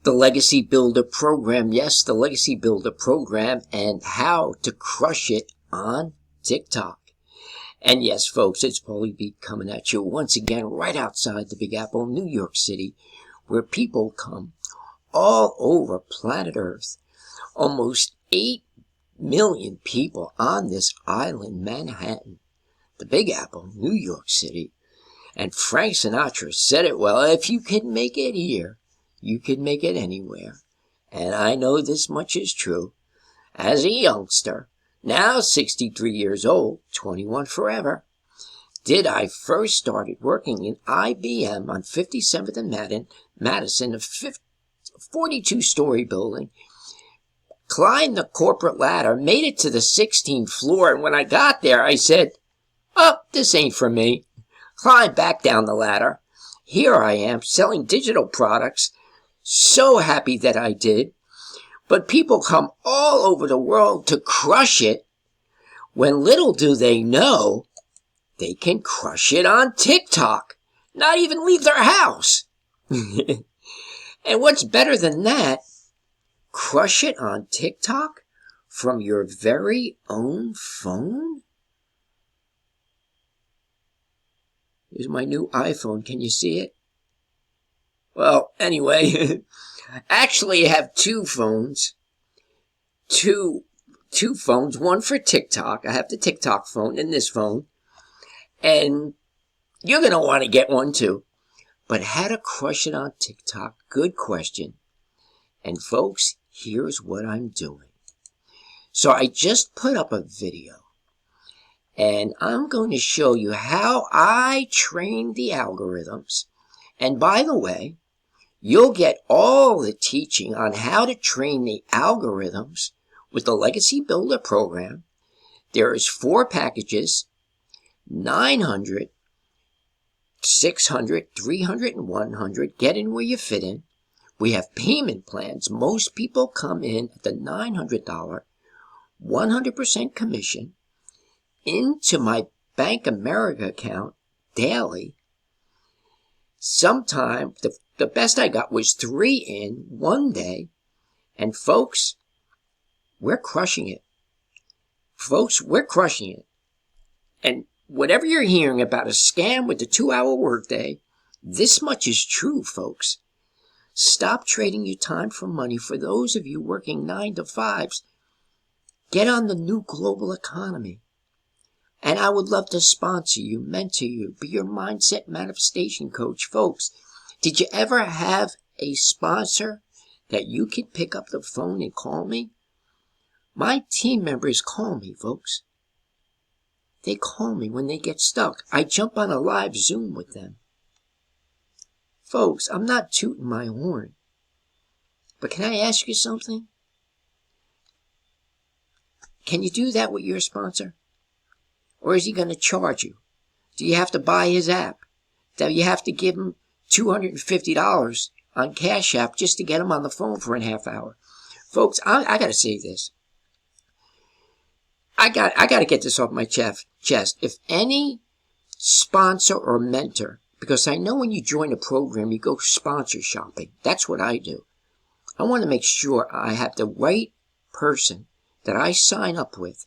The Legacy Builder program. Yes, the Legacy Builder program, and how to crush it on TikTok. And yes, folks, it's probably be coming at you once again right outside the Big Apple, New York City, where people come all over planet Earth. Almost 8 million people on this island, Manhattan, the Big Apple, New York City. And Frank Sinatra said it well, if you can make it here, you can make it anywhere. And I know this much is true. As a youngster, now 63 years old, 21 forever, did I first started working in IBM on 57th and Madison, a 42-story building, climbed the corporate ladder, made it to the 16th floor, and when I got there, I said, oh, this ain't for me. Climbed back down the ladder. Here I am, selling digital products. So happy that I did. But people come all over the world to crush it, when little do they know, they can crush it on TikTok. Not even leave their house. And what's better than that? Crush it on TikTok from your very own phone? Here's my new iPhone. Can you see it? Well, anyway, actually I have two phones. Two phones, one for TikTok. I have the TikTok phone and this phone. And you're going to want to get one too. But how to crush it on TikTok? Good question. And folks, here's what I'm doing. So I just put up a video. And I'm going to show you how I train the algorithms. And by the way, you'll get all the teaching on how to train the algorithms with the Legacy Builder program. There is 4 packages, 900, 600, 300, and 100. Get in where you fit in. We have payment plans. Most people come in at the $900, 100% commission, into my Bank America account daily. Sometime, the best I got was 3 in one day. And folks, we're crushing it. Folks, we're crushing it. And whatever you're hearing about a scam with the 2-hour workday, this much is true, folks. Stop trading your time for money. For those of you working 9 to 5s, get on the new global economy. And I would love to sponsor you, mentor you, be your mindset manifestation coach. Folks, did you ever have a sponsor that you could pick up the phone and call me? My team members call me, folks. They call me when they get stuck. I jump on a live Zoom with them. Folks, I'm not tooting my horn. But can I ask you something? Can you do that with your sponsor? Or is he going to charge you? Do you have to buy his app? Do you have to give him $250 on Cash App just to get him on the phone for a half hour? Folks, I got to say this. I got to get this off my chest. If any sponsor or mentor, because I know when you join a program, you go sponsor shopping. That's what I do. I want to make sure I have the right person that I sign up with,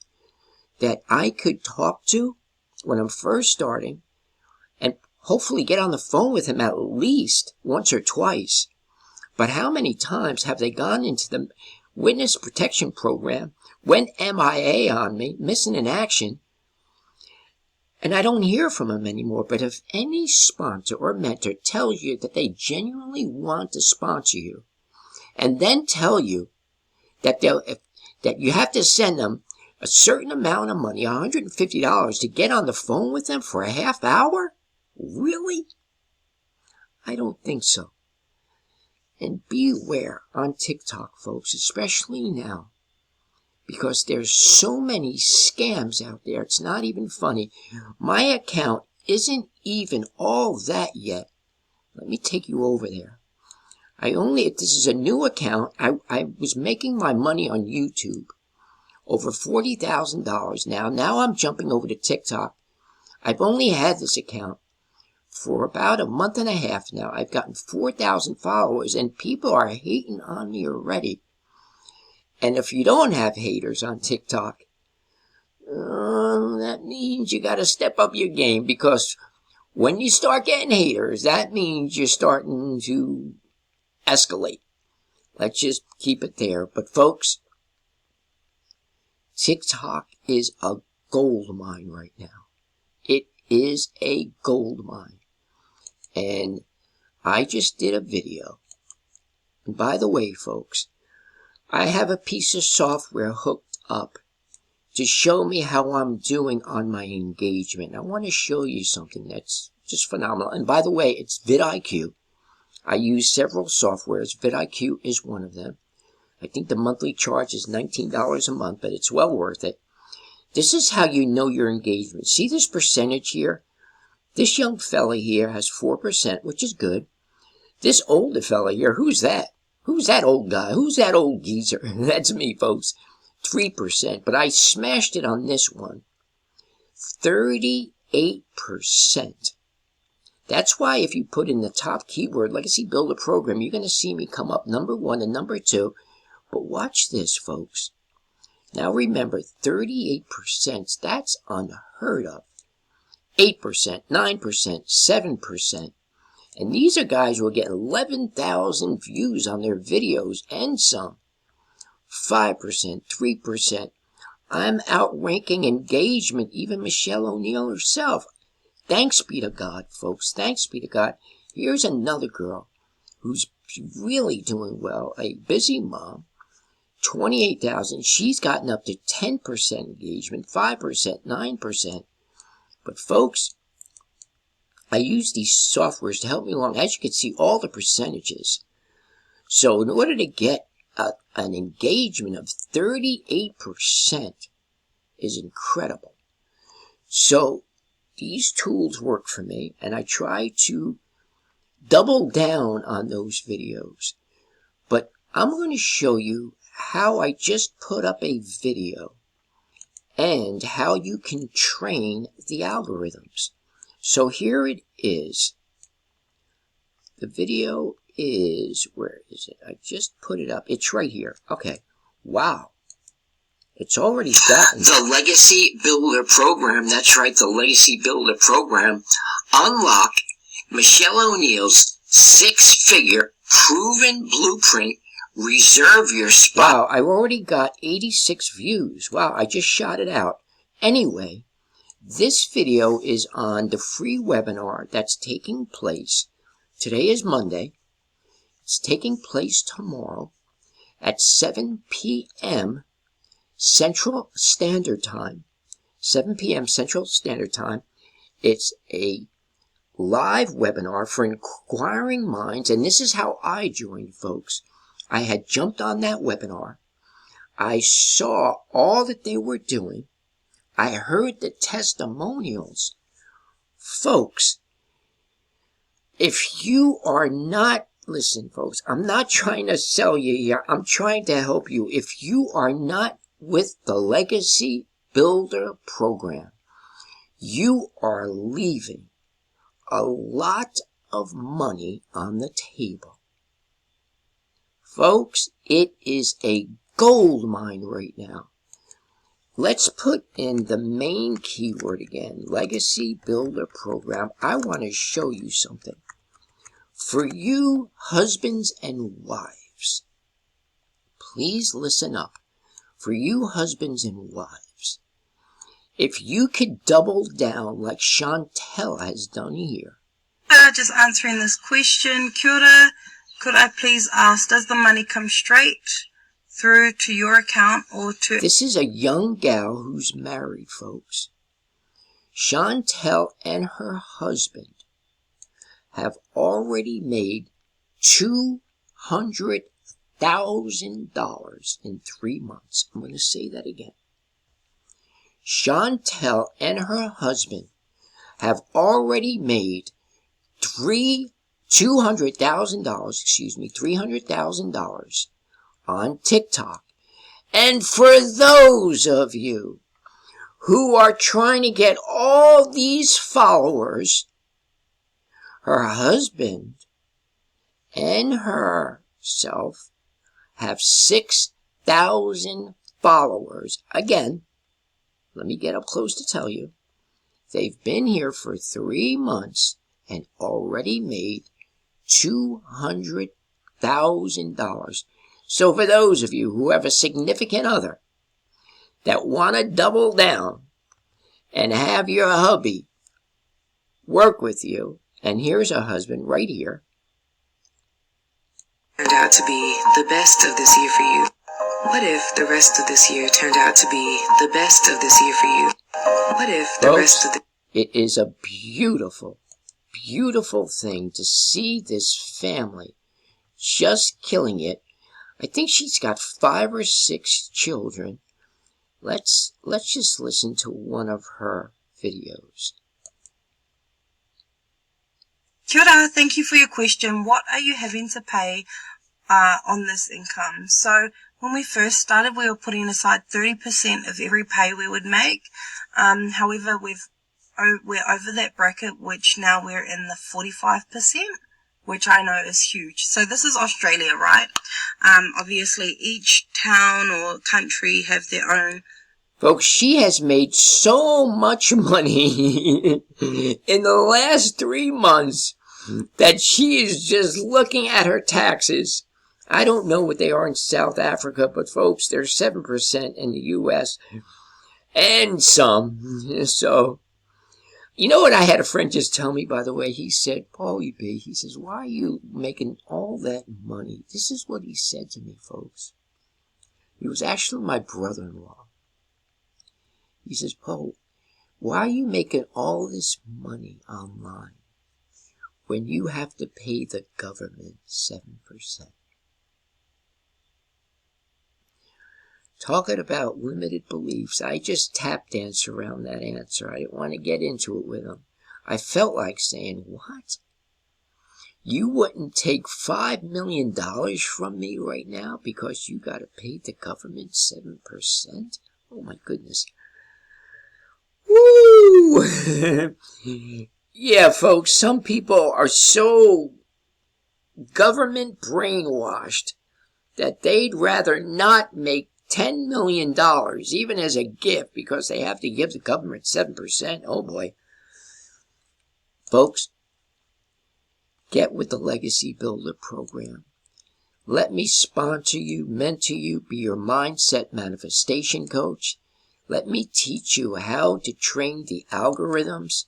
that I could talk to when I'm first starting, and hopefully get on the phone with him at least once or twice. But how many times have they gone into the witness protection program, went MIA on me, missing in action, and I don't hear from them anymore? But if any sponsor or mentor tells you that they genuinely want to sponsor you, and then tell you that that you have to send them a certain amount of money, $150, to get on the phone with them for a half hour? Really? I don't think so. And beware on TikTok, folks, especially now, because there's so many scams out there. It's not even funny. My account isn't even all that yet. Let me take you over there. This is a new account. I was making my money on YouTube. Over $40,000 now. Now I'm jumping over to TikTok. I've only had this account for about a month and a half now. I've gotten 4,000 followers, and people are hating on me already. And if you don't have haters on TikTok, that means you got to step up your game, because when you start getting haters, that means you're starting to escalate. Let's just keep it there. But folks, TikTok is a gold mine right now. It is a gold mine. And I just did a video. And by the way, folks, I have a piece of software hooked up to show me how I'm doing on my engagement. I want to show you something that's just phenomenal. And by the way, it's vidIQ. I use several softwares. vidIQ is one of them. I think the monthly charge is $19 a month, but it's well worth it. This is how you know your engagement. See this percentage here? This young fella here has 4%, which is good. This older fella here, who's that? Who's that old guy? Who's that old geezer? That's me, folks. 3%. But I smashed it on this one. 38%. That's why if you put in the top keyword, Legacy Builder Program, you're going to see me come up number 1 and number 2. But watch this, folks. Now remember, 38%, that's unheard of. 8%, 9%, 7%. And these are guys who will get 11,000 views on their videos and some. 5%, 3%. I'm outranking engagement, even Michelle Oneil herself. Thanks be to God, folks. Thanks be to God. Here's another girl who's really doing well. A busy mom. 28,000. She's gotten up to 10% engagement, 5%, 9%. But folks, I use these softwares to help me along. As you can see, all the percentages. So in order to get an engagement of 38% is incredible. So these tools work for me, and I try to double down on those videos. But I'm going to show you how I just put up a video and how you can train the algorithms. So here it is. The video is, where is it? I just put it up. It's right here. Okay. Wow. It's already gotten the Legacy Builder Program. That's right, the Legacy Builder Program. Unlock Michelle Oneil's 6-figure proven blueprint. Reserve your spot. Wow, I've already got 86 views. Wow, I just shot it out. Anyway, this video is on the free webinar that's taking place. Today is Monday. It's taking place tomorrow at 7 p.m. Central Standard Time. 7 p.m. Central Standard Time. It's a live webinar for inquiring minds, and this is how I joined, folks. I had jumped on that webinar. I saw all that they were doing. I heard the testimonials. Folks, if you are not, listen, folks, I'm not trying to sell you here. I'm trying to help you. If you are not with the Legacy Builder Program, you are leaving a lot of money on the table. Folks, it is a gold mine right now. Let's put in the main keyword again, Legacy Builder Program. I want to show you something. For you husbands and wives, please listen up. For you husbands and wives, if you could double down like Chantel has done here. Just answering this question, Kia ora. Could I please ask, does the money come straight through to your account or to... This is a young gal who's married, folks. Chantel and her husband have already made $200,000 in 3 months. I'm going to say that again. Chantel and her husband have already made $300,000 on TikTok. And for those of you who are trying to get all these followers, Her husband and herself have 6,000 followers. Again, let me get up close to tell you. They've been here for 3 months and already made $200,000. So for those of you who have a significant other that want to double down and have your hubby work with you, and here's a husband right here. Turned out to be the best of this year for you. What if the rest of this year turned out to be the best of this year for you? What if the rest of the... It is a beautiful, beautiful thing to see this family just killing it. I think she's got 5 or 6 children. Let's just listen to one of her videos. Kia ora, thank you for your question. What are you having to pay on this income? So when we first started, we were putting aside 30% of every pay we would make. However, we're over that bracket, which now we're in the 45%, which I know is huge. So this is Australia, right? Obviously, each town or country have their own. Folks, she has made so much money in the last 3 months that she is just looking at her taxes. I don't know what they are in South Africa, but folks, they're 7% in the U.S. and some. So, you know what I had a friend just tell me, by the way? He said, Paulie B, he says, why are you making all that money? This is what he said to me, folks. He was actually my brother-in-law. He says, Paul, why are you making all this money online when you have to pay the government 7%? Talking about limited beliefs, I just tap danced around that answer. I didn't want to get into it with him. I felt like saying, what? You wouldn't take $5 million from me right now because you got to pay the government 7%? Oh my goodness. Woo! Yeah, folks, some people are so government brainwashed that they'd rather not make $10 million, even as a gift, because they have to give the government 7%. Oh boy. Folks, get with the Legacy Builder program. Let me sponsor you, mentor you, be your mindset manifestation coach. Let me teach you how to train the algorithms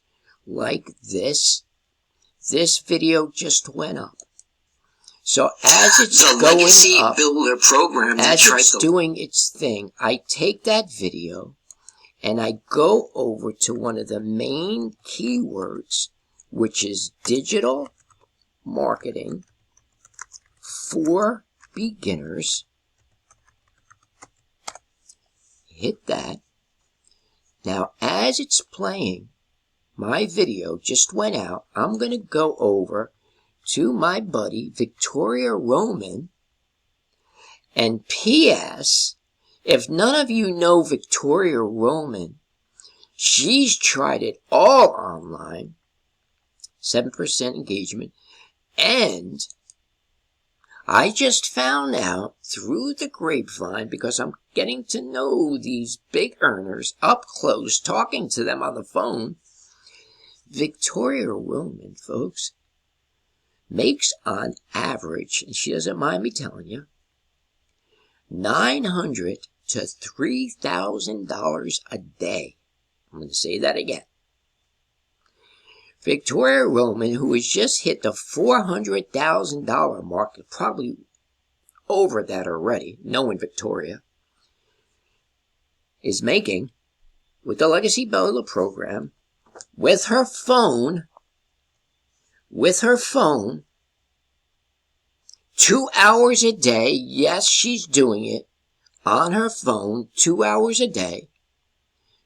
like this. This video just went up. So as it's going up, as it's doing its thing, I take that video and I go over to one of the main keywords, which is digital marketing for beginners. Hit that. Now, as it's playing, my video just went out. I'm going to go over to my buddy, Victoria Roman. And P.S., if none of you know Victoria Roman, she's tried it all online, 7% engagement, and I just found out through the grapevine, because I'm getting to know these big earners up close, talking to them on the phone, Victoria Roman, folks, makes on average, and she doesn't mind me telling you, $900 to $3,000 a day. I'm going to say that again. Victoria Roman, who has just hit the $400,000 mark, probably over that already, knowing Victoria, is making, with the Legacy Builder program, with her phone, 2 hours a day. Yes, she's doing it on her phone, 2 hours a day,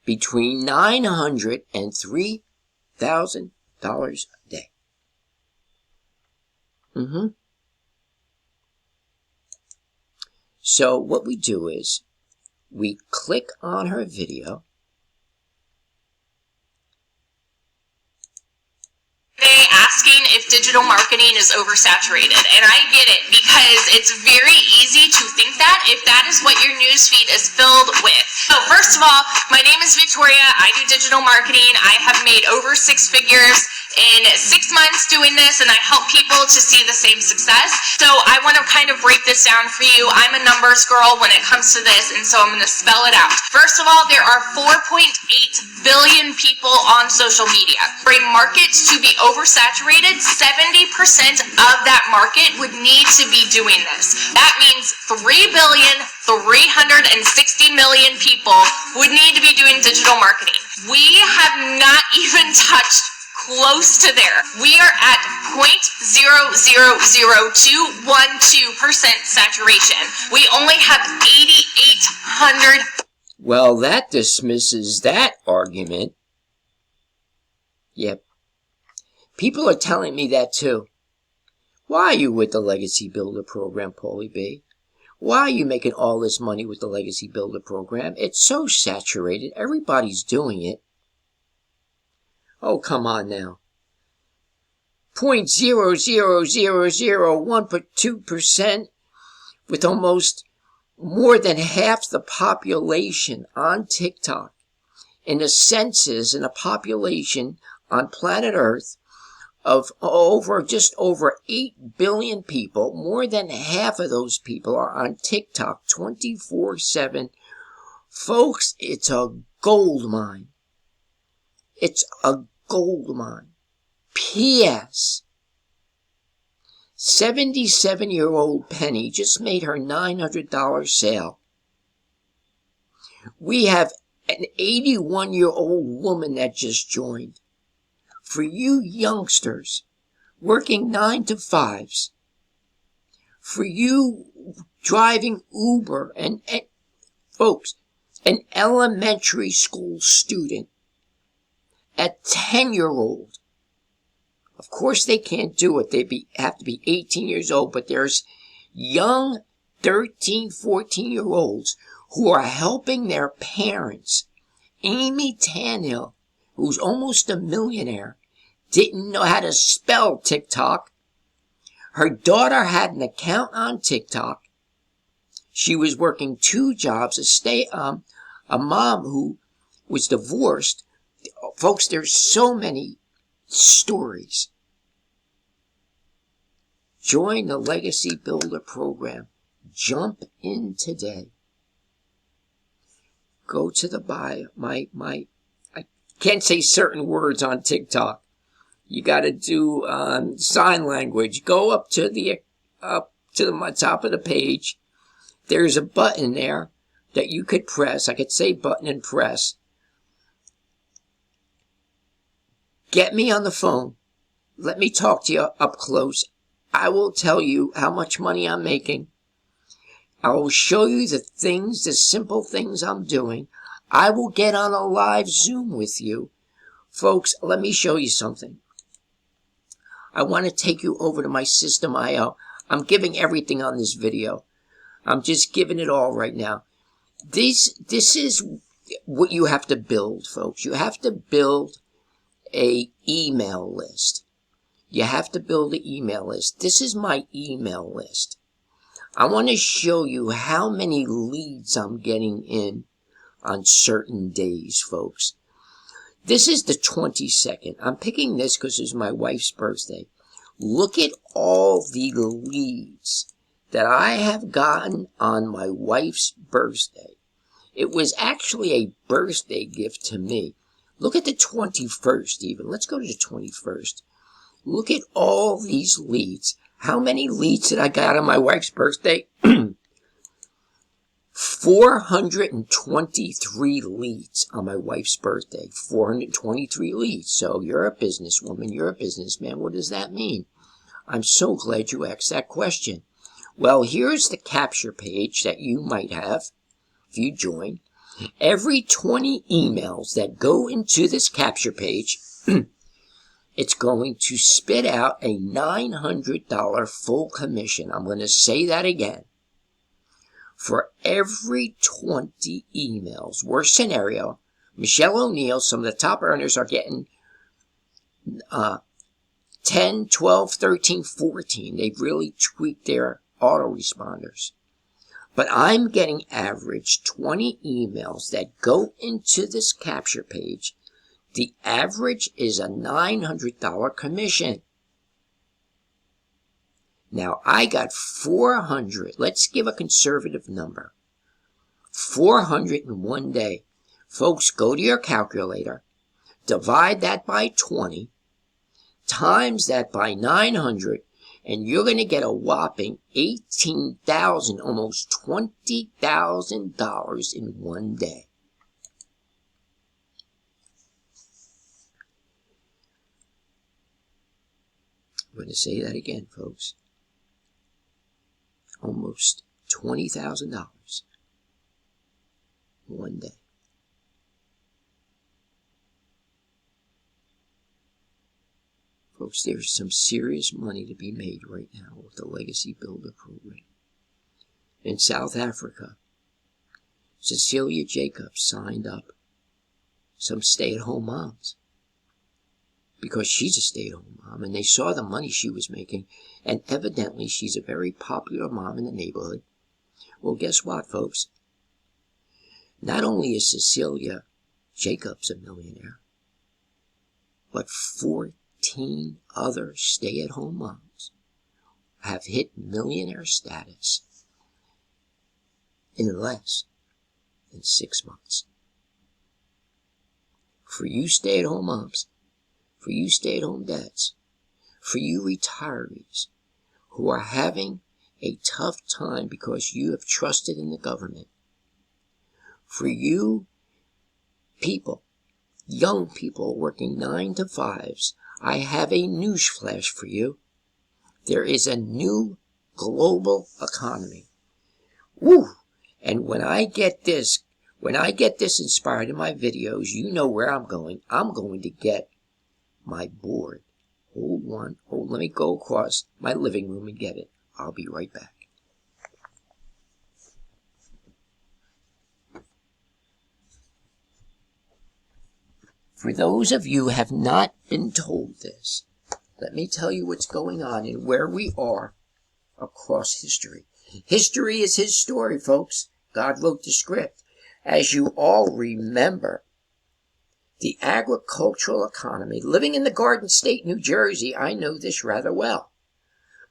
between $900 and $3,000 a day. So what we do is we click on her video. They asking if digital marketing is oversaturated. And I get it, because it's very easy to think that if that is what your newsfeed is filled with. So first of all, my name is Victoria. I do digital marketing. I have made over 6 figures in 6 months doing this, and I help people to see the same success. So I want to kind of break this down for you. I'm a numbers girl when it comes to this, and so I'm going to spell it out. First of all, there are 4.8 billion people on social media. For a market to be oversaturated, 70% of that market would need to be doing this. That means 3,360,000,000 people would need to be doing digital marketing. We have not even touched close to there. We are at 0.000212% saturation. We only have 8,800. Well, that dismisses that argument. Yep. People are telling me that too. Why are you with the Legacy Builder program, Paulie B? Why are you making all this money with the Legacy Builder program? It's so saturated. Everybody's doing it. Oh, come on now. 0.00001% with almost more than half the population on TikTok. In the census, in a population on planet Earth of just over 8 billion people, more than half of those people are on TikTok 24/7. Folks, it's a gold mine. It's a gold mine. P.S. 77-year-old Penny just made her $900 sale. We have an 81-year-old woman that just joined. For you youngsters working 9 to 5s, for you driving Uber, and folks, an elementary school student, a 10-year-old. Of course they can't do it. They have to be 18 years old, but there's young 13, 14-year-olds who are helping their parents. Amy Tannehill, who's almost a millionaire, didn't know how to spell TikTok. Her daughter had an account on TikTok. She was working 2 jobs, a mom who was divorced. Folks, there's so many stories. Join the Legacy Builder program. Jump in today. Go to the bio. I can't say certain words on TikTok. You got to do sign language. Go up to the top of the page. There's a button there that you could press. I could say button and press. Get me on the phone. Let me talk to you up close. I will tell you how much money I'm making. I will show you the simple things I'm doing. I will get on a live Zoom with you. Folks, let me show you something. I want to take you over to my System.io. I'm giving everything on this video. I'm just giving it all right now. This is what you have to build, folks. You have to build a email list. You have to build an email list. This is my email list. I want to show you how many leads I'm getting in on certain days, folks. This is the 22nd. I'm picking this because it's my wife's birthday. Look at all the leads that I have gotten on my wife's birthday. It was actually a birthday gift to me. Look at the 21st even. Let's go to the 21st. Look at all these leads. How many leads did I got on my wife's birthday? 423 leads on my wife's birthday. 423 leads. So you're a businesswoman, you're a businessman. What does that mean? I'm so glad you asked that question. Well, here's the capture page that you might have if you join. Every 20 emails that go into this capture page, it's going to spit out a $900 full commission. I'm going to say that again. For every 20 emails, worst scenario, Michelle Oneil, some of the top earners are getting 10, 12, 13, 14. They've really tweaked their autoresponders. But I'm getting average 20 emails that go into this capture page. The average is a $900 commission. Now, I got 400. Let's give a conservative number. 400 in one day. Folks, go to your calculator. Divide that by 20. Times that by 900. And you're going to get a whopping $18,000, almost $20,000 in one day. I'm going to say that again, folks. Almost $20,000 one day. Folks, there's some serious money to be made right now with the Legacy Builder program. In South Africa, Cecilia Jacobs signed up some stay-at-home moms because she's a stay-at-home mom, and they saw the money she was making, and evidently she's a very popular mom in the neighborhood. Well, guess what, folks? Not only is Cecilia Jacobs a millionaire, but 14 other stay-at-home moms have hit millionaire status in less than 6 months. For you stay-at-home moms, for you stay-at-home dads, for you retirees who are having a tough time because you have trusted in the government, for you people, young people working 9 to 5s, I have a news flash for you. There is a new global economy. Woo! And when I get this inspired in my videos, you know where I'm going. I'm going to get my board. Hold on. Let me go across my living room and get it. I'll be right back. For those of you who have not been told this, let me tell you what's going on and where we are across history. History is his story, folks. God wrote the script. As you all remember, the agricultural economy, living in the Garden State, New Jersey, I know this rather well.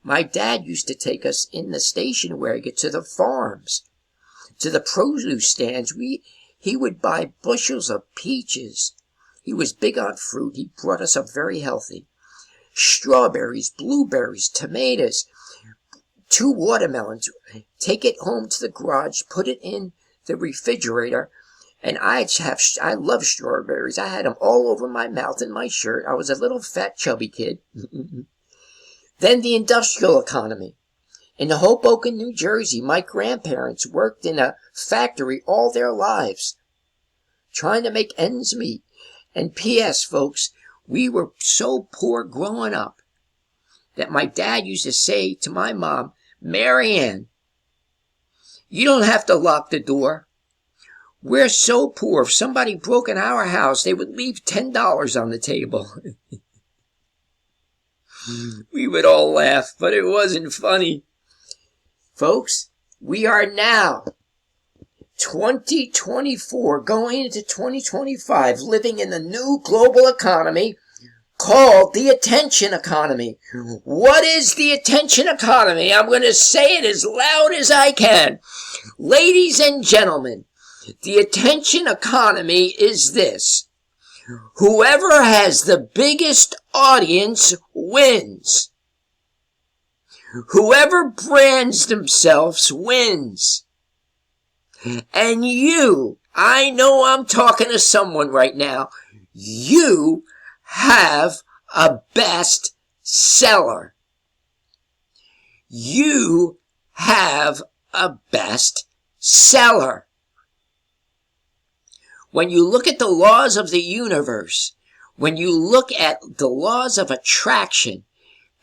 My dad used to take us in the station wagon to the farms, to the produce stands. He would buy bushels of peaches. He was big on fruit. He brought us up very healthy. Strawberries, blueberries, tomatoes, 2 watermelons. Take it home to the garage, put it in the refrigerator, and I love strawberries. I had them all over my mouth and my shirt. I was a little fat, chubby kid. Then the industrial economy. In Hoboken, New Jersey, my grandparents worked in a factory all their lives, trying to make ends meet. And P.S., folks, we were so poor growing up that my dad used to say to my mom, Marianne, you don't have to lock the door. We're so poor. If somebody broke in our house, they would leave $10 on the table. We would all laugh, but it wasn't funny. Folks, we are now 2024, going into 2025, living in the new global economy called the attention economy. What is the attention economy? I'm going to say it as loud as I can. Ladies and gentlemen, the attention economy is this. Whoever has the biggest audience wins. Whoever brands themselves wins. And you, I know I'm talking to someone right now, you have a best seller. You have a best seller. When you look at the laws of the universe, when you look at the laws of attraction,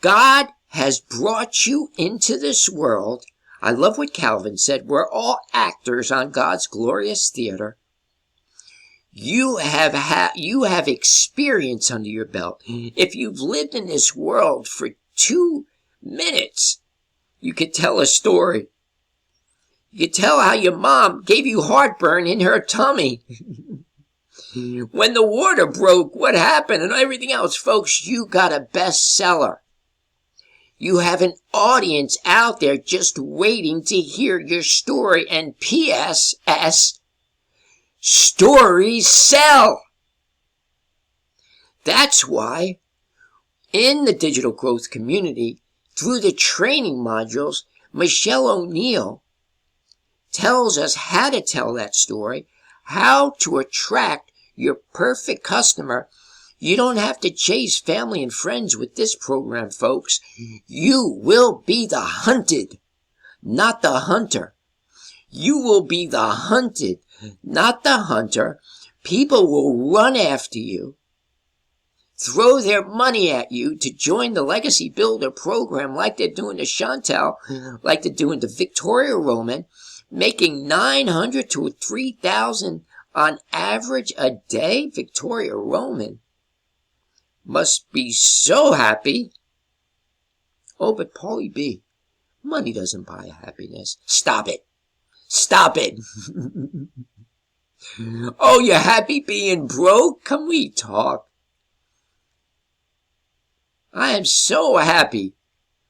God has brought you into this world. I love what Calvin said. We're all actors on God's glorious theater. You have experience under your belt. If you've lived in this world for 2 minutes, you could tell a story. You could tell how your mom gave you heartburn in her tummy. When the water broke, what happened and everything else. Folks, you got a bestseller. You have an audience out there just waiting to hear your story. And P.S. Stories sell. That's why in the digital growth community, through the training modules, Michelle Oneil tells us how to tell that story, how to attract your perfect customer. You don't have to chase family and friends with this program, folks. You will be the hunted, not the hunter. You will be the hunted, not the hunter. People will run after you, throw their money at you to join the Legacy Builder program like they're doing to Chantel, like they're doing to Victoria Roman, making $900 to $3,000 on average a day. Victoria Roman must be so happy. Oh, but Paulie B, money doesn't buy happiness. Stop it. Stop it. Oh, you're happy being broke? Can we talk? I am so happy.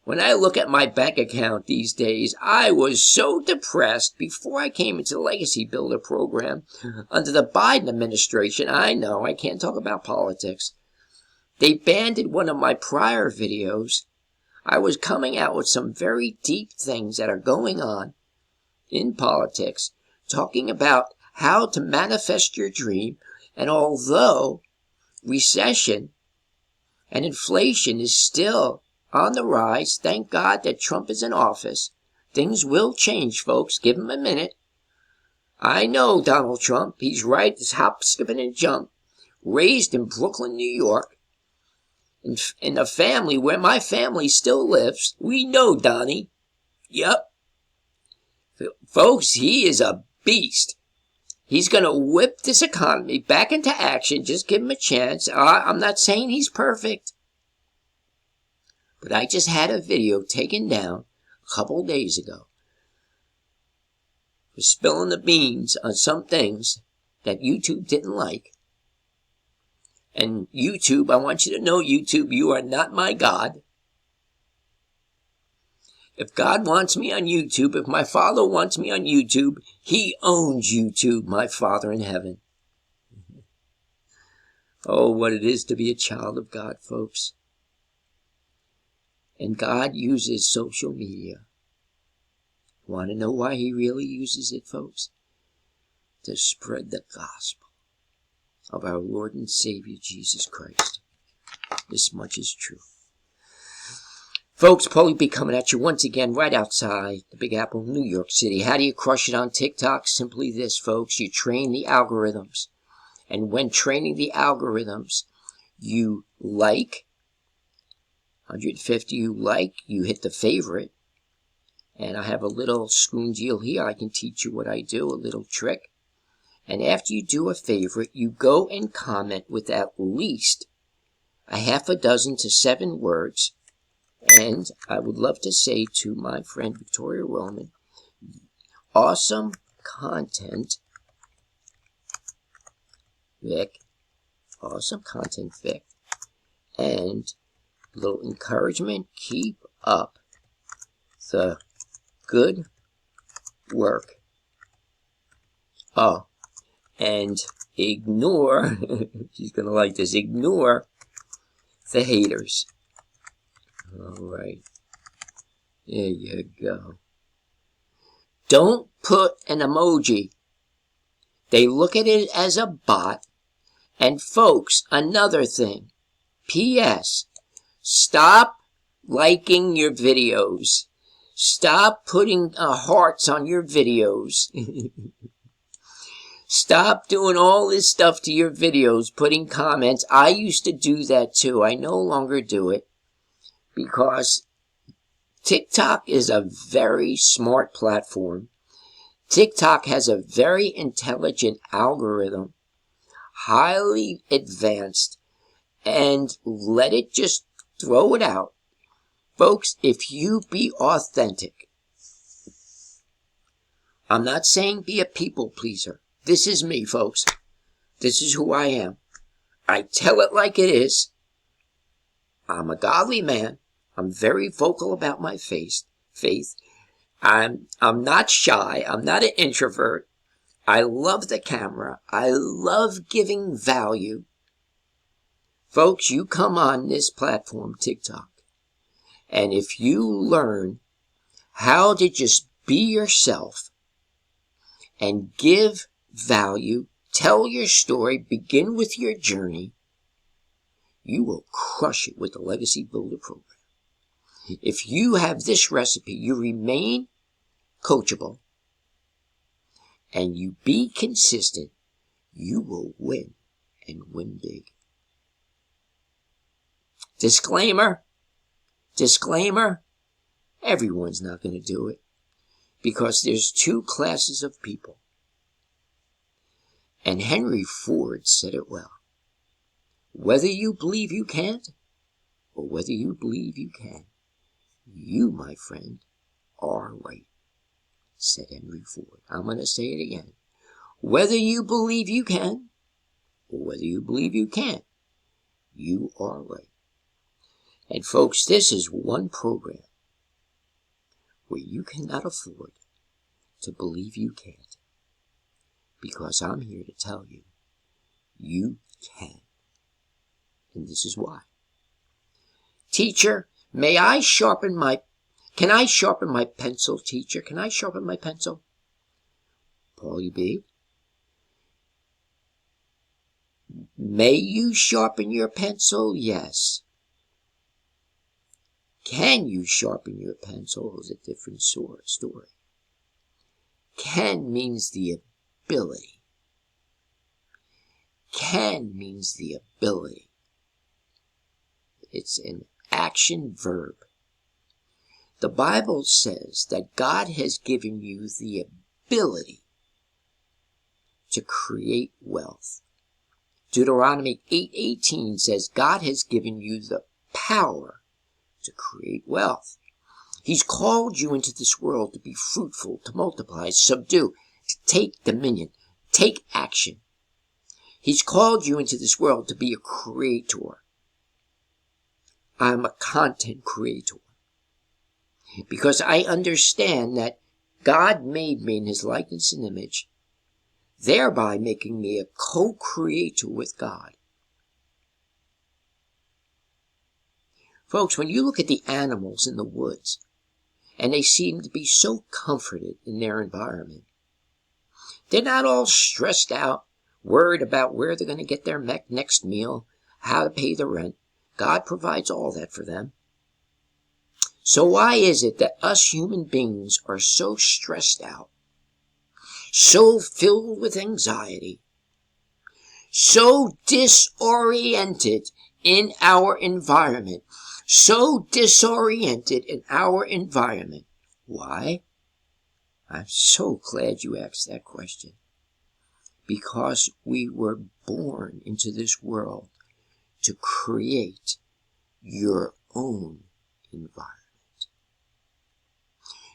When I look at my bank account these days, I was so depressed before I came into the Legacy Builder program under the Biden administration. I know, I can't talk about politics. They banned one of my prior videos. I was coming out with some very deep things that are going on in politics, talking about how to manifest your dream. And although recession and inflation is still on the rise, thank God that Trump is in office. Things will change, folks. Give him a minute. I know Donald Trump. He's right. It's hop, skipping, and jump. Raised in Brooklyn, New York. In a family where my family still lives. We know Donnie. Yep. Folks, he is a beast. He's going to whip this economy back into action. Just give him a chance. I'm not saying he's perfect. But I just had a video taken down a couple days ago for spilling the beans on some things that YouTube didn't like. And YouTube, I want you to know, YouTube, you are not my God. If God wants me on YouTube, if my Father wants me on YouTube, He owns YouTube, my Father in heaven. Oh, what it is to be a child of God, folks. And God uses social media. Want to know why He really uses it, folks? To spread the gospel of our Lord and Savior, Jesus Christ. This much is true. Folks, Paulie B coming at you once again right outside the Big Apple, New York City. How do you crush it on TikTok? Simply this, folks. You train the algorithms. And when training the algorithms, you like 150, you hit the favorite. And I have a little spoon deal here. I can teach you what I do, a little trick. And after you do a favorite, you go and comment with at least a half a dozen to 7 words. And I would love to say to my friend Victoria Roman, awesome content, Vic. Awesome content, Vic. And a little encouragement, keep up the good work. Oh, and ignore, she's going to like this, ignore the haters. All right. There you go. Don't put an emoji. They look at it as a bot. And folks, another thing. P.S. Stop liking your videos. Stop putting hearts on your videos. Stop doing all this stuff to your videos, putting comments. I used to do that too. I no longer do it. Because TikTok is a very smart platform. TikTok has a very intelligent algorithm. highly advanced, and let it just throw it out. Folks, if you be authentic, I'm not saying be a people pleaser. This is me, folks. This is who I am. I tell it like it is. I'm a godly man. I'm very vocal about my faith. I'm not shy. I'm not an introvert. I love the camera. I love giving value. Folks, you come on this platform, TikTok, and if you learn how to just be yourself and give value, tell your story, begin with your journey, you will crush it with the Legacy Builder program. If you have this recipe, you remain coachable, and you be consistent, you will win, and win big. Disclaimer, everyone's not going to do it, because there's two classes of people. And Henry Ford said it well. Whether you believe you can't, or whether you believe you can, you, my friend, are right, said Henry Ford. I'm going to say it again. Whether you believe you can, or whether you believe you can't, you are right. And folks, this is one program where you cannot afford to believe you can't. Because I'm here to tell you, you can. And this is why. Teacher, can I sharpen my pencil, teacher? Can I sharpen my pencil? Paulie B. May you sharpen your pencil? Yes. Can you sharpen your pencil is a different story. Can means the ability. Can means the ability. It's an action verb. The Bible says that God has given you the ability to create wealth. Deuteronomy 8:18 says God has given you the power to create wealth. He's called you into this world to be fruitful, to multiply, subdue, to take dominion, take action. He's called you into this world to be a creator. I'm a content creator. Because I understand that God made me in his likeness and image, thereby making me a co-creator with God. Folks, when you look at the animals in the woods, and they seem to be so comforted in their environment, they're not all stressed out, worried about where they're going to get their next meal, how to pay the rent. God provides all that for them. So why is it that us human beings are so stressed out, so filled with anxiety, so disoriented in our environment? Why? I'm so glad you asked that question. Because we were born into this world to create your own environment.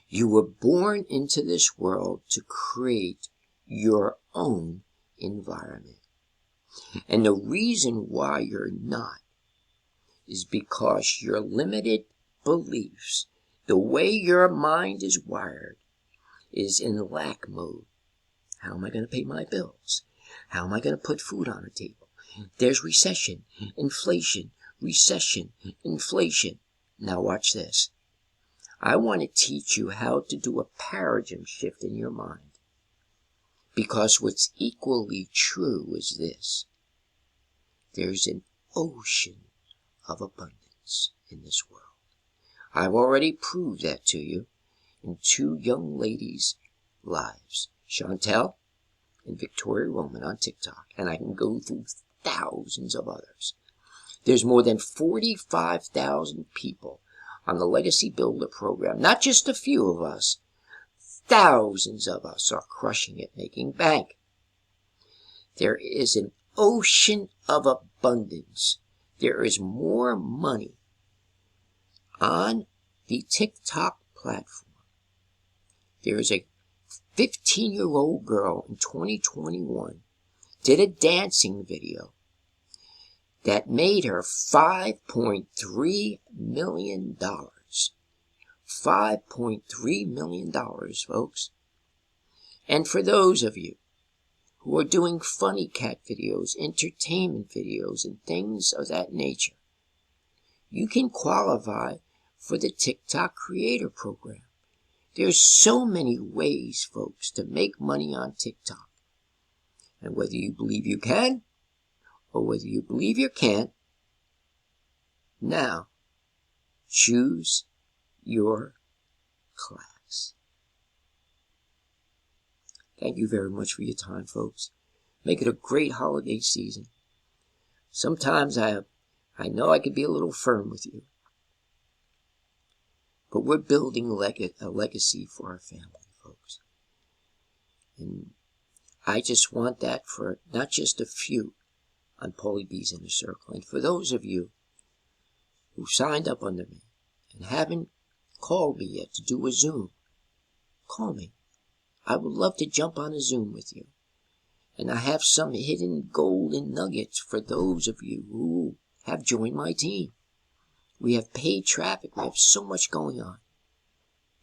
You were born into this world to create your own environment. And the reason why you're not is because your limited beliefs, the way your mind is wired, is in lack mode. How am I going to pay my bills? How am I going to put food on the table? There's recession, inflation. Now watch this. I want to teach you how to do a paradigm shift in your mind. Because what's equally true is this. There's an ocean of abundance in this world. I've already proved that to you in two young ladies' lives, Chantel and Victoria Roman on TikTok, and I can go through thousands of others. There's more than 45,000 people on the Legacy Builder program. Not just a few of us. Thousands of us are crushing it, making bank. There is an ocean of abundance. There is more money on the TikTok platform. There is a 15-year-old girl in 2021 did a dancing video that made her $5.3 million. $5.3 million, folks. And for those of you who are doing funny cat videos, entertainment videos, and things of that nature, you can qualify for the TikTok Creator Program. There's so many ways, folks, to make money on TikTok. And whether you believe you can, or whether you believe you can't, now choose your class. Thank you very much for your time, folks. Make it a great holiday season. Sometimes I know I could be a little firm with you, but we're building a legacy for our family, folks. And I just want that for not just a few on Paulie B's Inner Circle. And for those of you who signed up under me and haven't called me yet to do a Zoom, call me. I would love to jump on a Zoom with you. And I have some hidden golden nuggets for those of you who have joined my team. We have paid traffic. We have so much going on.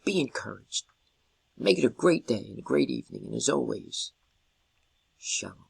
Be encouraged. Make it a great day and a great evening. And as always, shalom.